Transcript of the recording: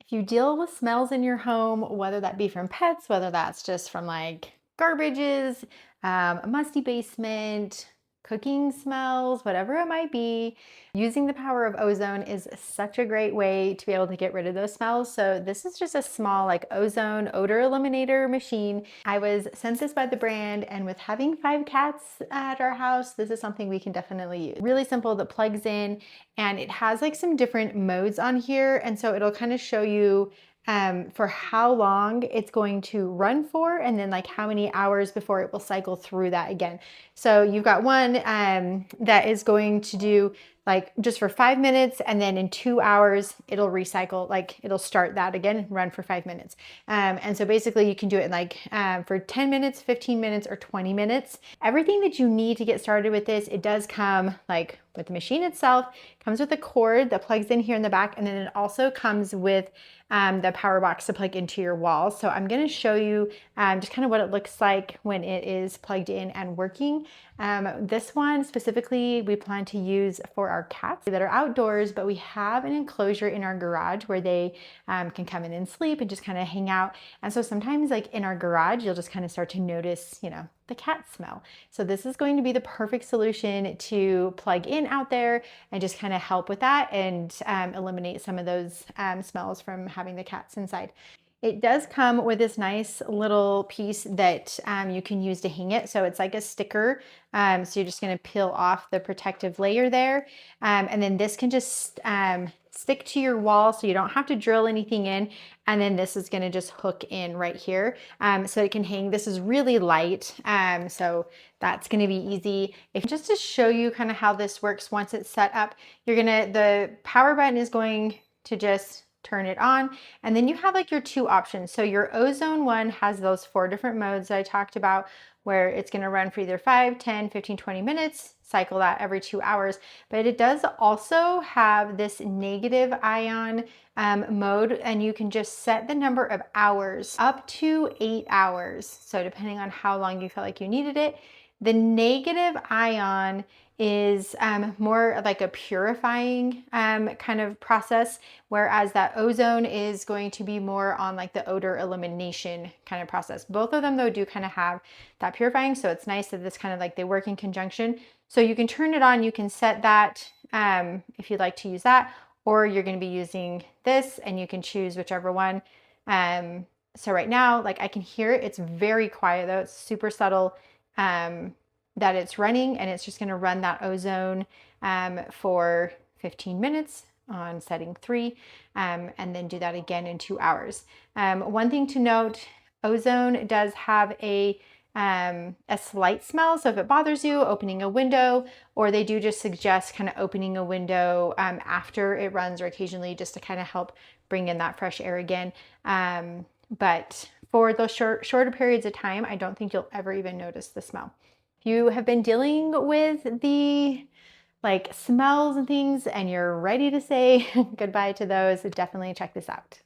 If you deal with smells in your home, whether that be from pets, whether that's just from like garbages, a musty basement, cooking smells, whatever it might be, using the power of ozone is such a great way to be able to get rid of those smells. So this is just a small like ozone odor eliminator machine. I was sent this by the brand, and with having 5 cats at our house, this is something we can definitely use. Really simple, that plugs in, and it has like some different modes on here. And so it'll kind of show you for how long it's going to run for, and then like how many hours before it will cycle through that again. So you've got one that is going to do like just for 5 minutes, and then in 2 hours it'll recycle, like it'll start that again and run for 5 minutes. And so basically you can do it like for 10 minutes, 15 minutes, or 20 minutes. Everything that you need to get started with this, it does come like with the machine itself, comes with a cord that plugs in here in the back, and then it also comes with the power box to plug into your wall. So I'm going to show you just kind of what it looks like when it is plugged in and working. This one specifically we plan to use for our cats that are outdoors, but we have an enclosure in our garage where they can come in and sleep and just kind of hang out. And so sometimes like in our garage, you'll just kind of start to notice, you know, the cat smell. So this is going to be the perfect solution to plug in out there and just kind of help with that and eliminate some of those smells from having the cats inside. It does come with this nice little piece that you can use to hang it. So it's like a sticker. So you're just going to peel off the protective layer there. And then this can just stick to your wall so you don't have to drill anything in. And then this is going to just hook in right here. So it can hang. This is really light. So that's going to be easy. Just to show you kind of how this works once it's set up, the power button is going to just turn it on, and then you have like your 2 options. So your ozone one has those 4 different modes that I talked about, where it's going to run for either 5, 10, 15, 20 minutes, cycle that every 2 hours. But it does also have this negative ion mode, and you can just set the number of hours up to 8 hours. So depending on how long you felt like you needed it. The negative ion is more like a purifying kind of process, whereas that ozone is going to be more on like the odor elimination kind of process. Both of them though do kind of have that purifying, so it's nice that this kind of like they work in conjunction. So you can turn it on, you can set that if you'd like to use that, or you're going to be using this and you can choose whichever one. So right now, like I can hear it, it's very quiet though, it's super subtle that it's running, and it's just going to run that ozone for 15 minutes on setting 3, and then do that again in 2 hours. One thing to note, ozone does have a slight smell, so if it bothers you opening a window, or they do just suggest kind of opening a window after it runs, or occasionally just to kind of help bring in that fresh air again. But for those shorter periods of time, I don't think you'll ever even notice the smell. If you have been dealing with the like smells and things and you're ready to say goodbye to those, definitely check this out.